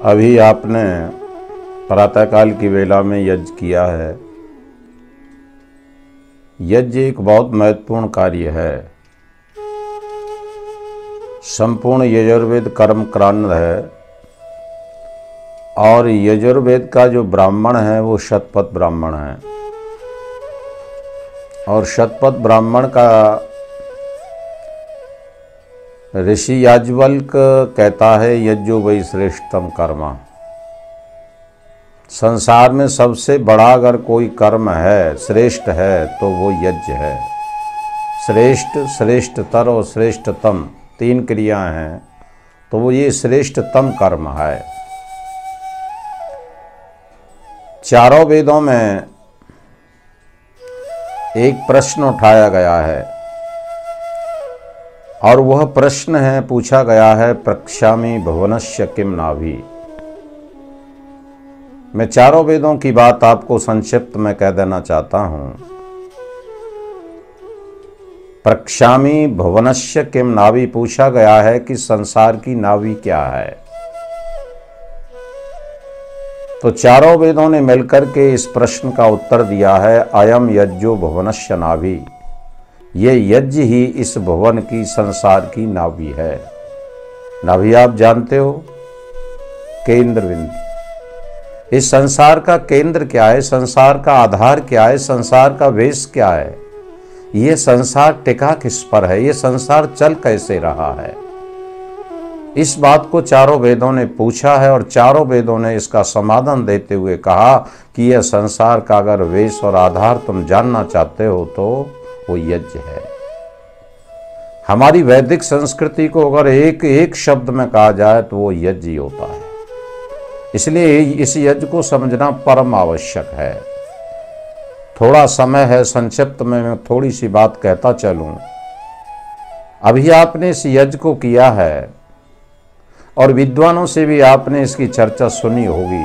अभी आपने प्रातःकाल की वेला में यज्ञ किया है। यज्ञ एक बहुत महत्वपूर्ण कार्य है। संपूर्ण यजुर्वेद कर्म कांड है और यजुर्वेद का जो ब्राह्मण है वो शतपथ ब्राह्मण है और शतपथ ब्राह्मण का ऋषि याज्ञवल्क्य कहता है यज्ञो वै श्रेष्ठतम कर्म। संसार में सबसे बड़ा अगर कोई कर्म है, श्रेष्ठ है, तो वो यज्ञ है। श्रेष्ठ, श्रेष्ठतर और श्रेष्ठतम तीन क्रियाएं हैं, तो वो ये श्रेष्ठतम कर्म है। चारों वेदों में एक प्रश्न उठाया गया है और वह प्रश्न है, पूछा गया है, प्रक्ष्यामि भुवनस्य किम नाभि। मैं चारों वेदों की बात आपको संक्षिप्त में कह देना चाहता हूं। प्रक्ष्यामि भुवनस्य किम नाभि पूछा गया है कि संसार की नाभि क्या है। तो चारों वेदों ने मिलकर के इस प्रश्न का उत्तर दिया है, अयम यज्ञो भुवनस्य नाभि। ये यज्ञ ही इस भुवन की, संसार की नाभि है। नाभि आप जानते हो, केंद्र बिंदु। इस संसार का केंद्र क्या है, संसार का आधार क्या है, संसार का वेश क्या है, ये संसार टिका किस पर है, ये संसार चल कैसे रहा है। इस बात को चारों वेदों ने पूछा है और चारों वेदों ने इसका समाधान देते हुए कहा कि यह संसार का अगर वेश और आधार तुम जानना चाहते हो तो वो यज्ञ है। हमारी वैदिक संस्कृति को अगर एक एक शब्द में कहा जाए तो वो यज्ञ ही होता है। इसलिए इस यज्ञ को समझना परम आवश्यक है। थोड़ा समय है, संक्षिप्त में मैं थोड़ी सी बात कहता चलूं। अभी आपने इस यज्ञ को किया है और विद्वानों से भी आपने इसकी चर्चा सुनी होगी।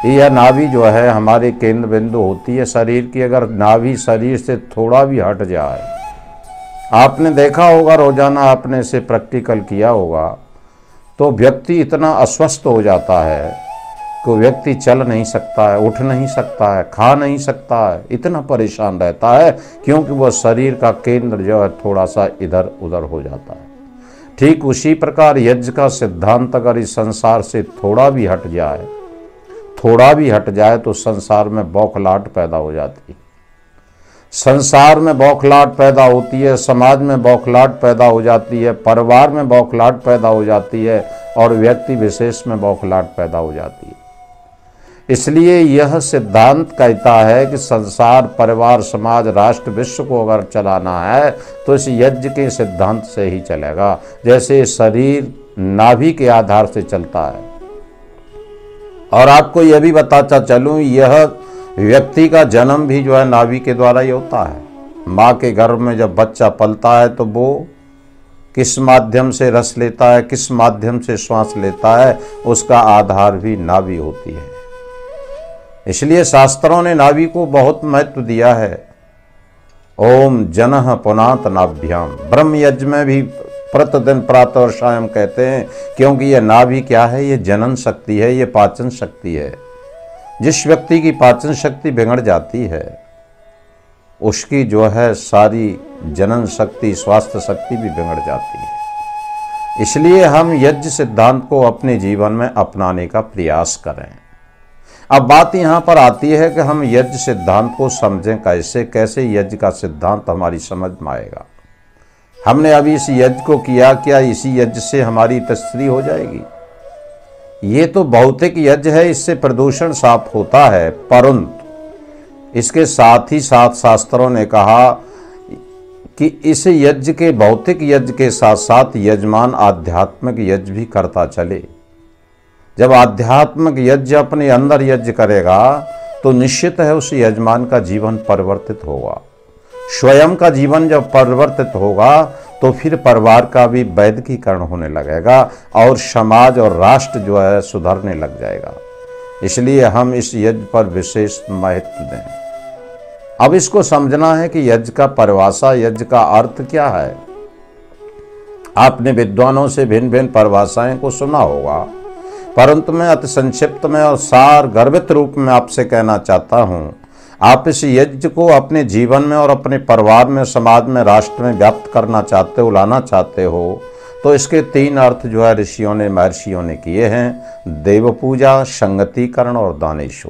यह नाभि जो है हमारे केंद्र बिंदु होती है शरीर की। अगर नाभि शरीर से थोड़ा भी हट जाए, आपने देखा होगा, रोजाना आपने इसे प्रैक्टिकल किया होगा, तो व्यक्ति इतना अस्वस्थ हो जाता है कि व्यक्ति चल नहीं सकता है, उठ नहीं सकता है, खा नहीं सकता है, इतना परेशान रहता है क्योंकि वह शरीर का केंद्र जो है थोड़ा सा इधर उधर हो जाता है। ठीक उसी प्रकार यज्ञ का सिद्धांत अगर इस संसार से थोड़ा भी हट जाए तो संसार में बौखलाहट पैदा हो जाती है। संसार में बौखलाहट पैदा होती है, समाज में बौखलाहट पैदा हो जाती है, परिवार में बौखलाहट पैदा हो जाती है और व्यक्ति विशेष में बौखलाहट पैदा हो जाती है। इसलिए यह सिद्धांत कहता है कि संसार, परिवार, समाज, राष्ट्र, विश्व को अगर चलाना है तो इस यज्ञ के सिद्धांत से ही चलेगा। जैसे शरीर नाभि के आधार से चलता है। और आपको यह भी बताता चलूं, यह व्यक्ति का जन्म भी जो है नाभि के द्वारा ही होता है। माँ के गर्भ में जब बच्चा पलता है तो वो किस माध्यम से रस लेता है, किस माध्यम से श्वास लेता है, उसका आधार भी नाभि होती है। इसलिए शास्त्रों ने नाभि को बहुत महत्व दिया है। ओम जनः पुनात नाभ्याम। ब्रह्म यज्ञ में भी प्रतिदिन प्रातः और सायं कहते हैं, क्योंकि यह नाभि क्या है, ये जनन शक्ति है, ये पाचन शक्ति है। जिस व्यक्ति की पाचन शक्ति बिगड़ जाती है उसकी जो है सारी जनन शक्ति, स्वास्थ्य शक्ति भी बिगड़ जाती है। इसलिए हम यज्ञ सिद्धांत को अपने जीवन में अपनाने का प्रयास करें। अब बात यहाँ पर आती है कि हम यज्ञ सिद्धांत को समझें कैसे, कैसे यज्ञ का सिद्धांत हमारी समझ में आएगा। हमने अभी इस यज्ञ को किया, क्या इसी यज्ञ से हमारी तस्वीर हो जाएगी? ये तो भौतिक यज्ञ है, इससे प्रदूषण साफ होता है, परंतु इसके साथ ही साथ शास्त्रों ने कहा कि इस यज्ञ के, भौतिक यज्ञ के साथ साथ यजमान आध्यात्मिक यज्ञ भी करता चले। जब आध्यात्मिक यज्ञ अपने अंदर यज्ञ करेगा तो निश्चित है उस यजमान का जीवन परिवर्तित होगा। स्वयं का जीवन जब परिवर्तित होगा तो फिर परिवार का भी वैदिकीकरण होने लगेगा और समाज और राष्ट्र जो है सुधरने लग जाएगा। इसलिए हम इस यज्ञ पर विशेष महत्व दें। अब इसको समझना है कि यज्ञ का परिभाषा, यज्ञ का अर्थ क्या है। आपने विद्वानों से भिन्न भिन्न परिभाषाएं को सुना होगा, परंतु मैं अति संक्षिप्त में और सार गर्भित रूप में आपसे कहना चाहता हूं, आप इस यज्ञ को अपने जीवन में और अपने परिवार में, समाज में, राष्ट्र में व्याप्त करना चाहते हो, लाना चाहते हो, तो इसके 3 अर्थ जो है ऋषियों ने, महर्षियों ने किए हैं। देव पूजा, संगतिकरण और दानेशु।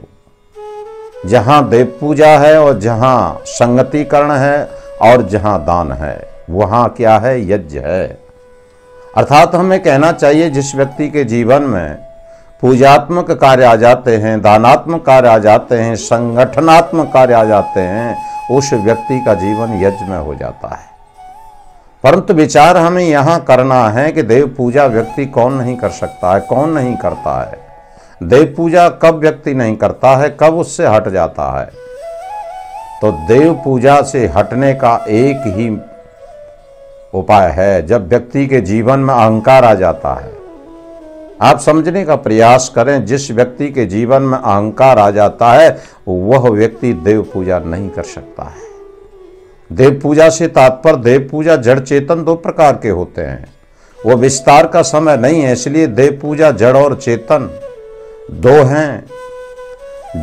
जहाँ देव पूजा है और जहाँ संगतिकरण है और जहाँ दान है, वहाँ क्या है? यज्ञ है। अर्थात हमें कहना चाहिए जिस व्यक्ति के जीवन में पूजात्मक कार्य आ जाते हैं, दानात्मक कार्य आ जाते हैं, संगठनात्मक कार्य आ जाते हैं, उस व्यक्ति का जीवन यज्ञ में हो जाता है। परंतु विचार हमें यहाँ करना है कि देव पूजा व्यक्ति कौन नहीं कर सकता है, कौन नहीं करता है। देव पूजा कब व्यक्ति नहीं करता है, कब उससे हट जाता है? तो देव पूजा से हटने का एक ही उपाय है, जब व्यक्ति के जीवन में अहंकार आ जाता है। आप समझने का प्रयास करें, जिस व्यक्ति के जीवन में अहंकार आ जाता है वह व्यक्ति देव पूजा नहीं कर सकता है। देव पूजा से तात्पर्य, देव पूजा जड़ चेतन 2 प्रकार के होते हैं, वो विस्तार का समय नहीं है, इसलिए देव पूजा जड़ और चेतन 2 हैं।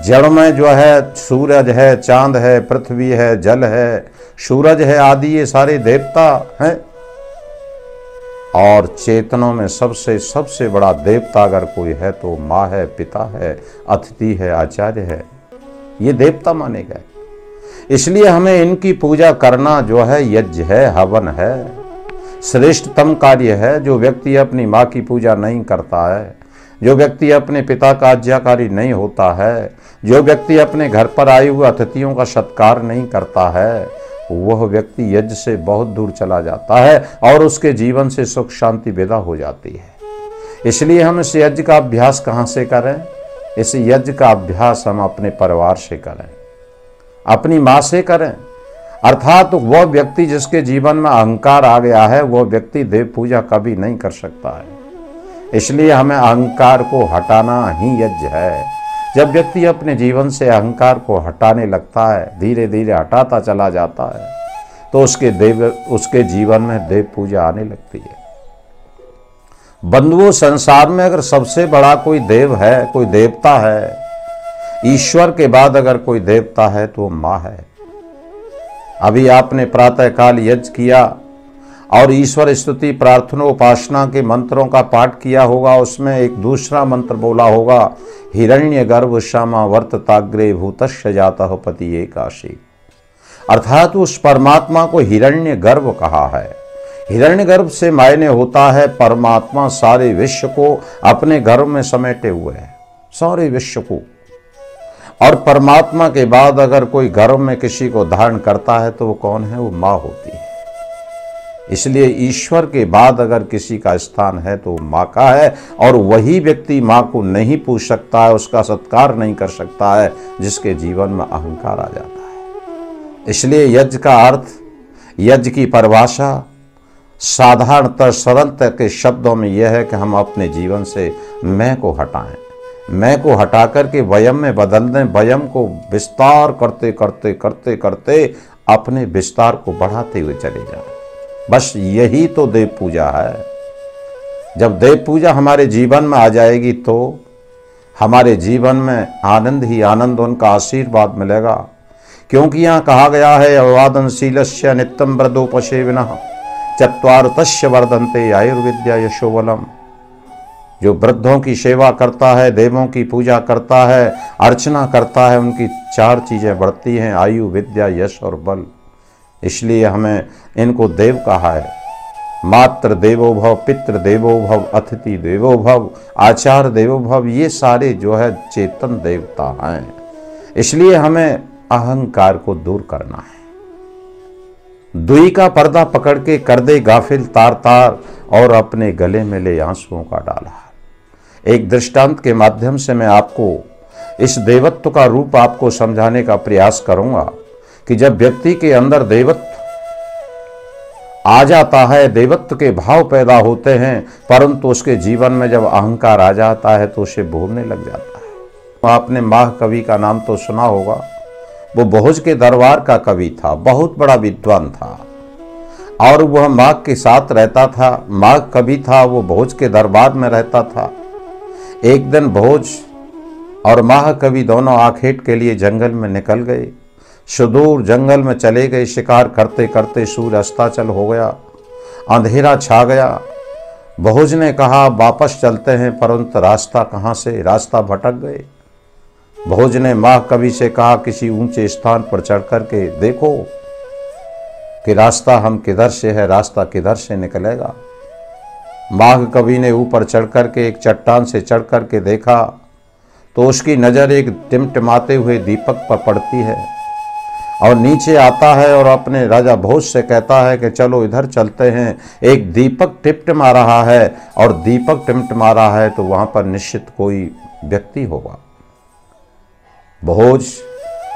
जड़ में जो है सूरज है, चांद है, पृथ्वी है, जल है, सूरज है आदि, ये सारे देवता हैं। और चेतनों में सबसे बड़ा देवता अगर कोई है तो माँ है, पिता है, अतिथि है, आचार्य है, ये देवता माने गए। इसलिए हमें इनकी पूजा करना जो है यज्ञ है, हवन है, श्रेष्ठतम कार्य है। जो व्यक्ति अपनी माँ की पूजा नहीं करता है, जो व्यक्ति अपने पिता का आज्ञाकारी नहीं होता है, जो व्यक्ति अपने घर पर आए हुए अतिथियों का सत्कार नहीं करता है, वह व्यक्ति यज्ञ से बहुत दूर चला जाता है और उसके जीवन से सुख शांति विदा हो जाती है। इसलिए हम इस यज्ञ का अभ्यास कहाँ से करें? इस यज्ञ का अभ्यास हम अपने परिवार से करें, अपनी माँ से करें। अर्थात वह व्यक्ति जिसके जीवन में अहंकार आ गया है, वह व्यक्ति देव पूजा कभी नहीं कर सकता है। इसलिए हमें अहंकार को हटाना ही यज्ञ है। जब व्यक्ति अपने जीवन से अहंकार को हटाने लगता है, धीरे धीरे हटाता चला जाता है, तो उसके जीवन में देव पूजा आने लगती है। बंधुओं, संसार में अगर सबसे बड़ा कोई देव है, कोई देवता है, ईश्वर के बाद अगर कोई देवता है तो माँ है। अभी आपने प्रातःकाल यज्ञ किया और ईश्वर स्तुति, प्रार्थना, उपासना के मंत्रों का पाठ किया होगा। उसमें एक दूसरा मंत्र बोला होगा, हिरण्य गर्भ श्यामा वर्तताग्रे भूतस्य जातः पति एकाशी। अर्थात उस परमात्मा को हिरण्य गर्भ कहा है। हिरण्य गर्भ से मायने होता है परमात्मा सारे विश्व को अपने गर्भ में समेटे हुए है, सारे विश्व को। और परमात्मा के बाद अगर कोई गर्भ में किसी को धारण करता है तो वो कौन है? वो माँ होती है। इसलिए ईश्वर के बाद अगर किसी का स्थान है तो माँ का है, और वही व्यक्ति माँ को नहीं पूछ सकता है, उसका सत्कार नहीं कर सकता है, जिसके जीवन में अहंकार आ जाता है। इसलिए यज्ञ का अर्थ, यज्ञ की परिभाषा साधारणतः सरलता के शब्दों में यह है कि हम अपने जीवन से मैं को हटाएं, मैं को हटा करके वयम में बदल दें, वयम को विस्तार करते करते करते करते अपने विस्तार को बढ़ाते हुए चले जाएं। बस यही तो देव पूजा है। जब देव पूजा हमारे जीवन में आ जाएगी तो हमारे जीवन में आनंद ही आनंद, उनका आशीर्वाद मिलेगा। क्योंकि यहाँ कहा गया है, अवादनशीलस्य नित्यं वृद्धोपसेविनः चत्वारतस्य वर्धन्ते आयुर्विद्या यशोबलम। जो वृद्धों की सेवा करता है, देवों की पूजा करता है, अर्चना करता है, उनकी 4 चीजें बढ़ती हैं, आयु, विद्या, यश और बल। इसलिए हमें इनको देव कहा है। मातृ देवो भव, पितृ देवो भव, अतिथि देवो भव, आचार्य देवो भव, ये सारे जो है चेतन देवता हैं। इसलिए हमें अहंकार को दूर करना है। दुई का पर्दा पकड़ के कर दे गाफिल तार तार, और अपने गले में ले आंसुओं का डाला। एक दृष्टांत के माध्यम से मैं आपको इस देवत्व का रूप आपको समझाने का प्रयास करूंगा कि जब व्यक्ति के अंदर देवत्व आ जाता है, देवत्व के भाव पैदा होते हैं, परंतु उसके जीवन में जब अहंकार आ जाता है तो उसे भूलने लग जाता है। आपने महाकवि का नाम तो सुना होगा, वो भोज के दरबार का कवि था, बहुत बड़ा विद्वान था और वह माघ के साथ रहता था। माघ कवि था, वो भोज के दरबार में रहता था। एक दिन भोज और महाकवि दोनों आखेट के लिए जंगल में निकल गए। सुदूर जंगल में चले गए। शिकार करते करते सूर्य अस्ताचल हो गया, अंधेरा छा गया। भोज ने कहा वापस चलते हैं, परंतु रास्ता कहाँ से, रास्ता भटक गए। भोज ने महाकवि से कहा किसी ऊंचे स्थान पर चढ़ कर के देखो कि रास्ता हम किधर से है, रास्ता किधर से निकलेगा। महाकवि ने ऊपर चढ़ कर के एक चट्टान से चढ़ कर के देखा तो उसकी नज़र एक टिमटिमाते हुए दीपक पर पड़ती है और नीचे आता है और अपने राजा भोज से कहता है कि चलो इधर चलते हैं, एक दीपक टिमटिमा रहा है और दीपक टिमटिमा रहा है तो वहाँ पर निश्चित कोई व्यक्ति होगा। भोज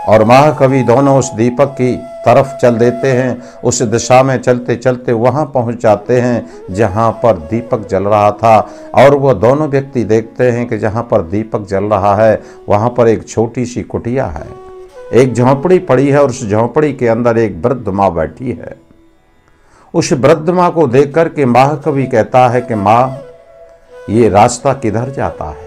और महाकवि दोनों उस दीपक की तरफ चल देते हैं। उस दिशा में चलते चलते वहाँ पहुँच जाते हैं जहाँ पर दीपक जल रहा था और वो दोनों व्यक्ति देखते हैं कि जहाँ पर दीपक जल रहा है वहाँ पर एक छोटी सी कुटिया है, एक झोंपड़ी पड़ी है और उस झोंपड़ी के अंदर एक वृद्ध माँ बैठी है। उस वृद्ध माँ को देख कर के महाकवि कहता है कि माँ ये रास्ता किधर जाता है।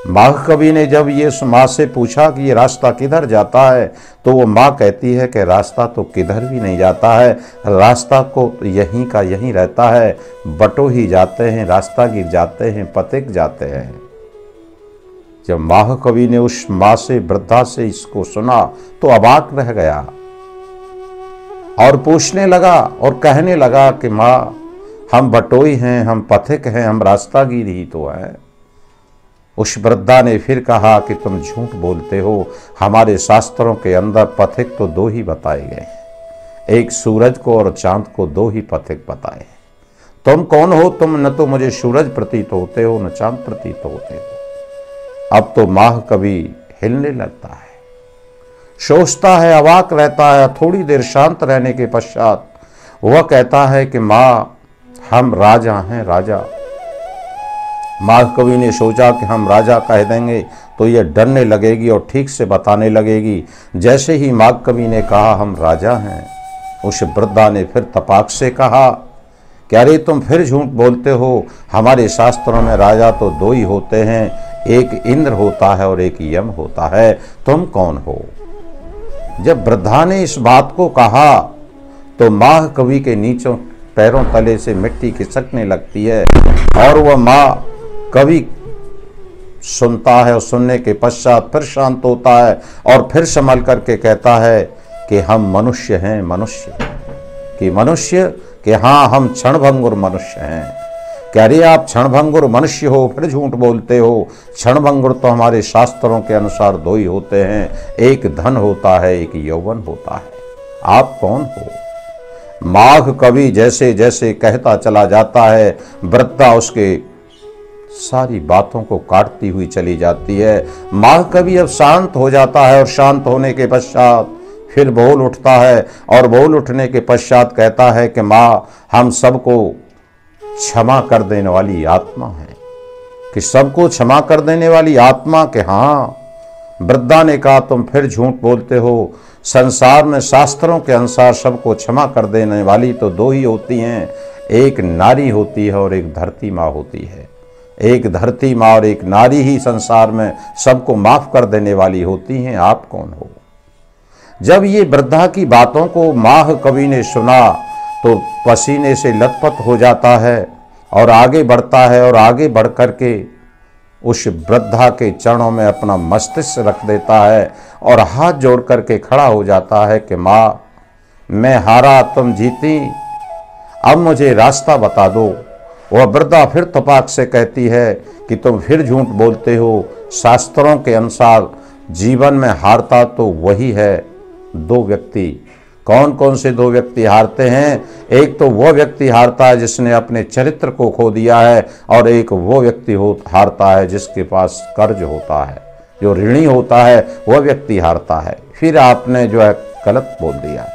महाकवि ने जब ये उस माँ से पूछा कि ये रास्ता किधर जाता है तो वो माँ कहती है कि रास्ता तो किधर भी नहीं जाता है, रास्ता को यहीं का यहीं रहता है, बटो ही जाते हैं, रास्ता गिर जाते हैं, पथिक जाते हैं। जब महाकवि ने उस माँ से, वृद्धा से इसको सुना तो अवाक रह गया और पूछने लगा और कहने लगा कि माँ हम बटोई हैं, हम पथिक हैं, हम रास्तागीर ही तो हैं। उस वृद्धा ने फिर कहा कि तुम झूठ बोलते हो, हमारे शास्त्रों के अंदर पथिक तो दो ही बताए गए हैं, एक सूरज को और चांद को दो ही पथिक बताए हैं। तुम कौन हो? तुम न तो मुझे सूरज प्रतीत होते हो न चांद प्रतीत होते हो। अब तो महाकवि हिलने लगता है, सोचता है, अवाक रहता है। थोड़ी देर शांत रहने के पश्चात वह कहता है कि माँ हम राजा हैं, राजा। महाकवि ने सोचा कि हम राजा कह देंगे तो यह डरने लगेगी और ठीक से बताने लगेगी। जैसे ही महाकवि ने कहा हम राजा हैं, उस वृद्धा ने फिर तपाक से कहा कि अरे तुम फिर झूठ बोलते हो, हमारे शास्त्रों में राजा तो दो ही होते हैं, एक इंद्र होता है और एक यम होता है, तुम कौन हो? जब वृद्धा ने इस बात को कहा तो महाकवि के नीचों पैरों तले से मिट्टी खिसकने लगती है और वह माँ कवि सुनता है और सुनने के पश्चात फिर शांत होता है और फिर संभल करके कहता है कि हम मनुष्य हैं, मनुष्य कि मनुष्य कि हाँ हम क्षणभंगुर मनुष्य हैं। कह रही आप क्षणभंगुर मनुष्य हो, फिर झूठ बोलते हो। क्षणभंगुर तो हमारे शास्त्रों के अनुसार दो ही होते हैं, एक धन होता है, एक यौवन होता है। आप कौन हो? माघ कवि जैसे जैसे कहता चला जाता है, वृद्धा उसके सारी बातों को काटती हुई चली जाती है। माघ कवि अब शांत हो जाता है और शांत होने के पश्चात फिर बोल उठता है और बोल उठने के पश्चात कहता है कि माँ हम सबको क्षमा कर देने वाली आत्मा है, कि सबको क्षमा कर देने वाली आत्मा के हाँ। वृद्धा ने कहा तुम फिर झूठ बोलते हो, संसार में शास्त्रों के अनुसार सबको क्षमा कर देने वाली तो दो ही होती हैं, एक नारी होती है और एक धरती माँ होती है। एक धरती माँ और एक नारी ही संसार में सबको माफ कर देने वाली होती हैं। आप कौन हो? जब ये वृद्धा की बातों को महाकवि ने सुना तो पसीने से लथपथ हो जाता है और आगे बढ़ता है और आगे बढ़ कर के उस वृद्धा के चरणों में अपना मस्तिष्क रख देता है और हाथ जोड़ करके खड़ा हो जाता है कि माँ मैं हारा, तुम जीती, अब मुझे रास्ता बता दो। वह वृद्धा फिर तपाक से कहती है कि तुम फिर झूठ बोलते हो, शास्त्रों के अनुसार जीवन में हारता तो वही है, दो व्यक्ति। कौन कौन से दो व्यक्ति हारते हैं? एक तो वो व्यक्ति हारता है जिसने अपने चरित्र को खो दिया है और एक वो व्यक्ति हारता है जिसके पास कर्ज होता है, जो ऋणी होता है वह व्यक्ति हारता है। फिर आपने जो है गलत बोल दिया।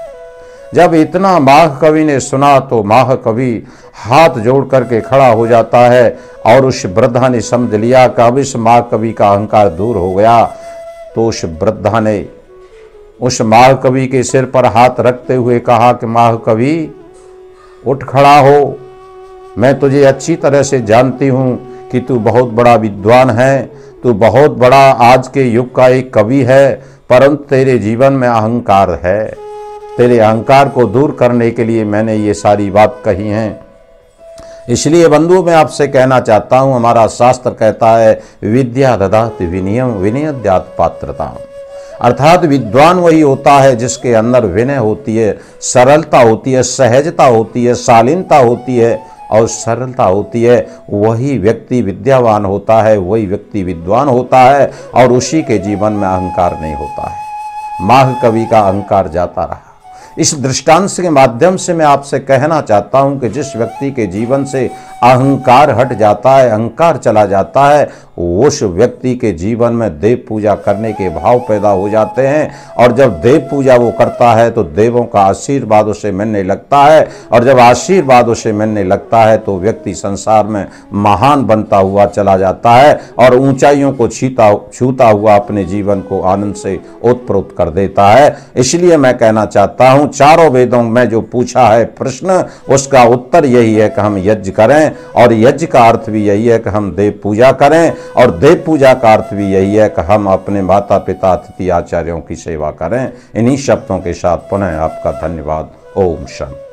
जब इतना महाकवि ने सुना तो महाकवि हाथ जोड़ करके खड़ा हो जाता है और उस वृद्धा ने समझ लिया कि अब इस महाकवि का अहंकार दूर हो गया। तो उस वृद्धा ने उस महाकवि के सिर पर हाथ रखते हुए कहा कि महाकवि उठ खड़ा हो, मैं तुझे अच्छी तरह से जानती हूँ कि तू बहुत बड़ा विद्वान है, तू बहुत बड़ा आज के युग का एक कवि है, परंतु तेरे जीवन में अहंकार है। तेरे अहंकार को दूर करने के लिए मैंने ये सारी बात कही हैं। इसलिए बंधु मैं आपसे कहना चाहता हूँ, हमारा शास्त्र कहता है विद्या ददाति विनयम विनयद्यात् पात्रता, अर्थात विद्वान वही होता है जिसके अंदर विनय होती है, सरलता होती है, सहजता होती है, शालीनता होती है और सरलता होती है। वही व्यक्ति विद्यावान होता है, वही व्यक्ति विद्वान होता है और उसी के जीवन में अहंकार नहीं होता है। महाकवि का अहंकार जाता रहा। इस दृष्टांत के माध्यम से मैं आपसे कहना चाहता हूं कि जिस व्यक्ति के जीवन से अहंकार हट जाता है, अहंकार चला जाता है, उस व्यक्ति के जीवन में देव पूजा करने के भाव पैदा हो जाते हैं। और जब देव पूजा वो करता है तो देवों का आशीर्वाद उसे मिलने लगता है, और जब आशीर्वाद उसे मिलने लगता है तो व्यक्ति संसार में महान बनता हुआ चला जाता है और ऊंचाइयों को छूता हुआ अपने जीवन को आनंद से ओतप्रोत कर देता है। इसलिए मैं कहना चाहता हूं, चारों वेदों में जो पूछा है प्रश्न, उसका उत्तर यही है कि हम यज्ञ करें, और यज्ञ का अर्थ भी यही है कि हम देव पूजा करें, और देव पूजा का अर्थ भी यही है कि हम अपने माता पिता अतिथि आचार्यों की सेवा करें। इन्हीं शब्दों के साथ पुनः आपका धन्यवाद। ओम शांति।